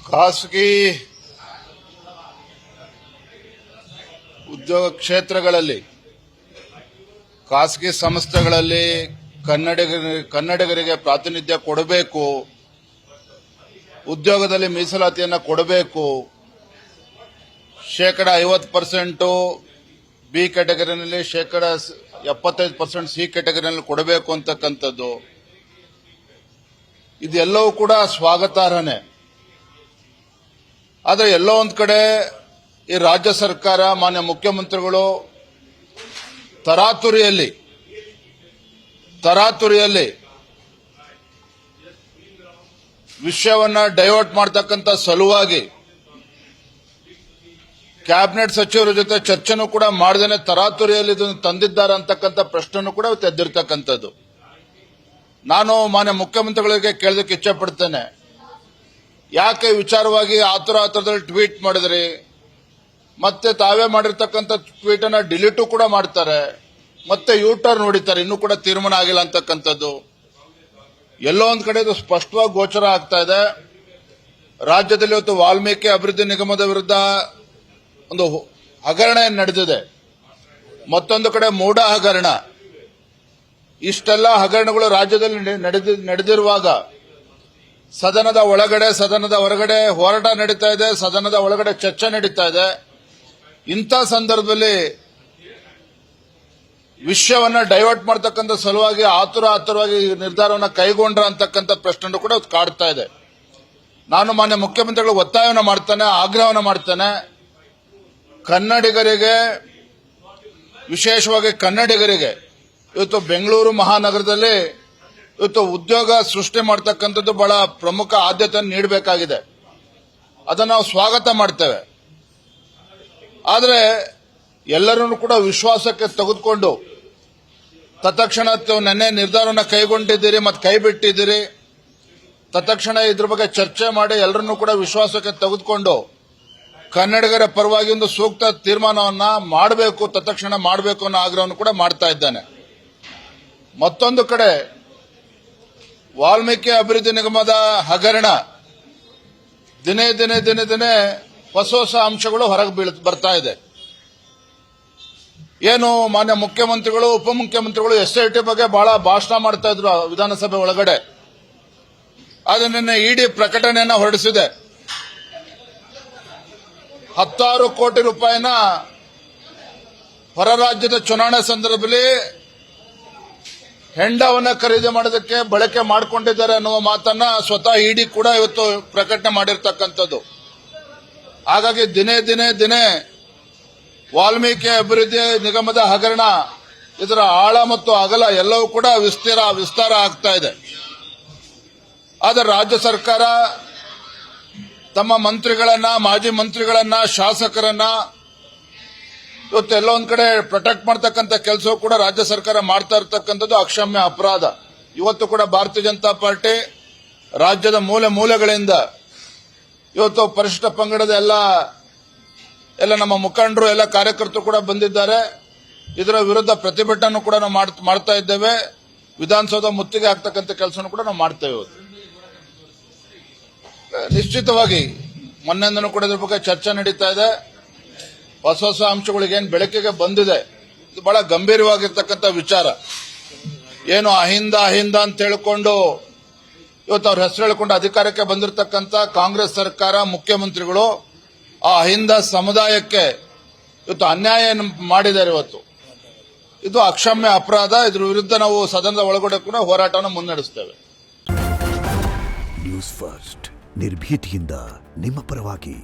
ಖಾಸಗಿ ಉದ್ಯೋಗ ಕ್ಷೇತ್ರಗಳಲ್ಲಿ ಖಾಸಗಿ ಸಂಸ್ಥೆಗಳಲ್ಲಿ ಕನ್ನಡಿಗರಿಗೆ ಪ್ರಾತಿನಿಧ್ಯ ಕೊಡಬೇಕು, ಉದ್ಯೋಗದಲ್ಲಿ ಮೀಸಲಾತಿಯನ್ನು ಕೊಡಬೇಕು, 50% ಬಿ ಕ್ಯಾಟಗರಿನಲ್ಲಿ 75% ಸಿ ಕ್ಯಾಟಗರಿನಲ್ಲಿ ಕೊಡಬೇಕು ಅಂತಕ್ಕಂಥದ್ದು ಇದೆಲ್ಲವೂ ಕೂಡ ಸ್ವಾಗತಾರ್ಹನೇ. ಆದರೆ ಎಲ್ಲೋ ಒಂದು ಕಡೆ ಈ ರಾಜ್ಯ ಸರ್ಕಾರ ಮಾನ್ಯ ಮುಖ್ಯಮಂತ್ರಿಗಳು ತರಾತುರಿಯಲ್ಲಿ ವಿಷಯವನ್ನ ಡೈವರ್ಟ್ ಮಾಡತಕ್ಕಂತ ಸಲುವಾಗಿ ಕ್ಯಾಬಿನೆಟ್ ಸಚಿವರ ಜೊತೆ ಚರ್ಚೆನೂ ಕೂಡ ಮಾಡದೇನೆ ತರಾತುರಿಯಲ್ಲಿ ಇದನ್ನು ತಂದಿದ್ದಾರೆ ಅಂತಕ್ಕಂಥ ಪ್ರಶ್ನೆನೂ ಕೂಡ ತೆಗೆದಿರ್ತಕ್ಕಂಥದ್ದು. ನಾನು ಮಾನ್ಯ ಮುಖ್ಯಮಂತ್ರಿಗಳಿಗೆ ಕೇಳೋದಕ್ಕೆ ಇಚ್ಛೆ ಪಡ್ತೇನೆ, ಯಾಕೆ ವಿಚಾರವಾಗಿ ಆತುರದಲ್ಲಿ ಟ್ವೀಟ್ ಮಾಡಿದ್ರಿ, ಮತ್ತೆ ತಾವೇ ಮಾಡಿರ್ತಕ್ಕಂಥ ಟ್ವೀಟ್ ಅನ್ನ ಡಿಲೀಟು ಕೂಡ ಮಾಡ್ತಾರೆ, ಮತ್ತೆ ಯೂಟರ್ನ್ ಹೊಡಿತಾರೆ, ಇನ್ನೂ ಕೂಡ ತೀರ್ಮಾನ ಆಗಿಲ್ಲ ಅಂತಕ್ಕಂಥದ್ದು ಎಲ್ಲೋ ಒಂದ್ ಕಡೆ ಇದು ಸ್ಪಷ್ಟವಾಗಿ ಗೋಚರ ಆಗ್ತಾ ಇದೆ. ರಾಜ್ಯದಲ್ಲಿ ಇವತ್ತು ವಾಲ್ಮೀಕಿ ಅಭಿವೃದ್ಧಿ ನಿಗಮದ ವಿರುದ್ಧ ಒಂದು ಹಗರಣ ನಡೆದಿದೆ, ಮತ್ತೊಂದು ಕಡೆ ಮೂಢ ಹಗರಣ. ಇಷ್ಟೆಲ್ಲ ಹಗರಣಗಳು ರಾಜ್ಯದಲ್ಲಿ ನಡೆದಿರುವಾಗ ಸದನದ ಒಳಗಡೆ ಸದನದ ಹೊರಗಡೆ ಹೋರಾಟ ನಡೀತಾ ಇದೆ, ಸದನದ ಒಳಗಡೆ ಚರ್ಚೆ ನಡೀತಾ ಇದೆ. ಇಂಥ ಸಂದರ್ಭದಲ್ಲಿ ವಿಷಯವನ್ನ ಡೈವರ್ಟ್ ಮಾಡತಕ್ಕಂಥ ಸಲುವಾಗಿ ಆತುರವಾಗಿ ನಿರ್ಧಾರವನ್ನು ಕೈಗೊಂಡ್ರ ಅಂತಕ್ಕಂಥ ಪ್ರಶ್ನೆ ಕೂಡ ಕಾಡ್ತಾ ಇದೆ. ನಾನು ಮಾನ್ಯ ಮುಖ್ಯಮಂತ್ರಿಗಳು ಒತ್ತಾಯವನ್ನು ಮಾಡ್ತೇನೆ, ಆಗ್ರಹವನ್ನು ಮಾಡ್ತೇನೆ, ಕನ್ನಡಿಗರಿಗೆ, ವಿಶೇಷವಾಗಿ ಕನ್ನಡಿಗರಿಗೆ ಇವತ್ತು ಬೆಂಗಳೂರು ಮಹಾನಗರದಲ್ಲಿ ಇವತ್ತು ಉದ್ಯೋಗ ಸೃಷ್ಟಿ ಮಾಡತಕ್ಕಂಥದ್ದು ಬಹಳ ಪ್ರಮುಖ ಆದ್ಯತೆಯನ್ನು ನೀಡಬೇಕಾಗಿದೆ. ಅದನ್ನು ನಾವು ಸ್ವಾಗತ ಮಾಡ್ತೇವೆ. ಆದರೆ ಎಲ್ಲರನ್ನೂ ಕೂಡ ವಿಶ್ವಾಸಕ್ಕೆ ತೆಗೆದುಕೊಂಡು ತತ್ಕ್ಷಣ ನೆನ್ನೆ ನಿರ್ಧಾರವನ್ನು ಕೈಗೊಂಡಿದ್ದೀರಿ ಮತ್ತು ಕೈ ಬಿಟ್ಟಿದ್ದೀರಿ. ತತ್ಕ್ಷಣ ಇದ್ರ ಬಗ್ಗೆ ಚರ್ಚೆ ಮಾಡಿ ಎಲ್ಲರನ್ನೂ ಕೂಡ ವಿಶ್ವಾಸಕ್ಕೆ ತೆಗೆದುಕೊಂಡು ಕನ್ನಡಿಗರ ಪರವಾಗಿ ಒಂದು ಸೂಕ್ತ ತೀರ್ಮಾನವನ್ನ ಮಾಡಬೇಕು, ತತ್ಕ್ಷಣ ಮಾಡಬೇಕು ಅನ್ನೋ ಆಗ್ರಹವನ್ನು ಕೂಡ ಮಾಡ್ತಾ ಇದ್ದಾನೆ. ಮತ್ತೊಂದು ಕಡೆ ವಾಲ್ಮೀಕಿ ಅಭಿವೃದ್ಧಿ ನಿಗಮದ ಹಗರಣ ದಿನೇ ಹೊಸ ಅಂಶಗಳು ಹೊರಗೆ ಬರ್ತಾ ಇದೆ. ಏನು ಮಾನ್ಯ ಮುಖ್ಯಮಂತ್ರಿಗಳು, ಉಪಮುಖ್ಯಮಂತ್ರಿಗಳು SIT ಬಗ್ಗೆ ಬಹಳ ಭಾಷಣ ಮಾಡ್ತಾ ಇದ್ರು ವಿಧಾನಸಭೆ ಒಳಗಡೆ. ಆದರೆ ನಿನ್ನೆ ಇಡಿ ಪ್ರಕಟಣೆಯನ್ನ ಹೊರಡಿಸಿದೆ. 16 ಕೋಟಿ ರೂಪಾಯಿನ ಹೊರ ರಾಜ್ಯದ ಚುನಾವಣೆ ಸಂದರ್ಭದಲ್ಲಿ ಹೆಂಡವನ್ನ ಖರೀದಿ ಮಾಡೋದಕ್ಕೆ ಬಳಕೆ ಮಾಡಿಕೊಂಡಿದ್ದಾರೆ ಅನ್ನುವ ಮಾತನ್ನ ಸ್ವತಃ ಇಡಿ ಕೂಡ ಇವತ್ತು ಪ್ರಕಟಣೆ ಮಾಡಿರ್ತಕ್ಕಂಥದ್ದು. ಹಾಗಾಗಿ ದಿನೇ ವಾಲ್ಮೀಕಿ ಅಭಿವೃದ್ಧಿ ನಿಗಮದ ಹಗರಣ, ಇದರ ಆಳ ಮತ್ತು ಅಗಲ ಎಲ್ಲವೂ ಕೂಡ ವಿಸ್ತಾರ ಆಗ್ತಾ ಇದೆ. ಆದರೆ ರಾಜ್ಯ ಸರ್ಕಾರ ತಮ್ಮ ಮಂತ್ರಿಗಳನ್ನ, ಮಾಜಿ ಮಂತ್ರಿಗಳನ್ನ, ಶಾಸಕರನ್ನ ಇವತ್ತು ಎಲ್ಲೋ ಒಂದ್ ಕಡೆ ಪ್ರೊಟೆಕ್ಟ್ ಮಾಡ್ತಕ್ಕಂಥ ಕೆಲಸ ಕೂಡ ರಾಜ್ಯ ಸರ್ಕಾರ ಮಾಡ್ತಾ ಇರತಕ್ಕಂಥದ್ದು ಅಕ್ಷಮ್ಯ ಅಪರಾಧ. ಇವತ್ತು ಕೂಡ ಭಾರತೀಯ ಜನತಾ ಪಾರ್ಟಿ ರಾಜ್ಯದ ಮೂಲೆಗಳಿಂದ ಇವತ್ತು ಪರಿಶಿಷ್ಟ ಪಂಗಡದ ಎಲ್ಲ ನಮ್ಮ ಮುಖಂಡರು, ಎಲ್ಲ ಕಾರ್ಯಕರ್ತರು ಕೂಡ ಬಂದಿದ್ದಾರೆ. ಇದರ ವಿರುದ್ಧ ಪ್ರತಿಭಟನೆ ಕೂಡ ನಾವು ಮಾಡ್ತಾ ಇದ್ದೇವೆ. ವಿಧಾನಸೌಧ ಮುತ್ತಿಗೆ ಹಾಕ್ತಕ್ಕಂಥ ಕೆಲಸನೂ ಕೂಡ ನಾವು ಮಾಡ್ತೇವೆ. ನಿಶ್ಚಿತವಾಗಿ ಮೊನ್ನೆಯಿಂದನೂ ಕೂಡ ಇದ್ರ ಬಗ್ಗೆ ಚರ್ಚೆ ನಡೀತಾ ಇದೆ. ಹೊಸ ಅಂಶಗಳಿಗೇನು ಬೆಳಕಿಗೆ ಬಂದಿದೆ, ಇದು ಬಹಳ ಗಂಭೀರವಾಗಿರ್ತಕ್ಕಂಥ ವಿಚಾರ. ಏನು ಅಹಿಂದ ಅಂತ ಹೇಳಿಕೊಂಡು ಇವತ್ತು ಅವ್ರ ಹೆಸರು ಹೇಳಿಕೊಂಡು ಅಧಿಕಾರಕ್ಕೆ ಬಂದಿರತಕ್ಕಂಥ ಕಾಂಗ್ರೆಸ್ ಸರ್ಕಾರ, ಮುಖ್ಯಮಂತ್ರಿಗಳು ಆ ಅಹಿಂದ ಸಮುದಾಯಕ್ಕೆ ಇವತ್ತು ಅನ್ಯಾಯ ಮಾಡಿದ್ದಾರೆ. ಇವತ್ತು ಇದು ಅಕ್ಷಮ್ಯ ಅಪರಾಧ. ಇದ್ರ ವಿರುದ್ಧ ನಾವು ಸದನದ ಒಳಗಡೆ ಕೂಡ ಹೋರಾಟವನ್ನು ಮುನ್ನಡೆಸ್ತೇವೆ. ನ್ಯೂಸ್ ಫಸ್ಟ್, ನಿರ್ಭೀತಿಯಿಂದ ನಿಮ್ಮ ಪರವಾಗಿ.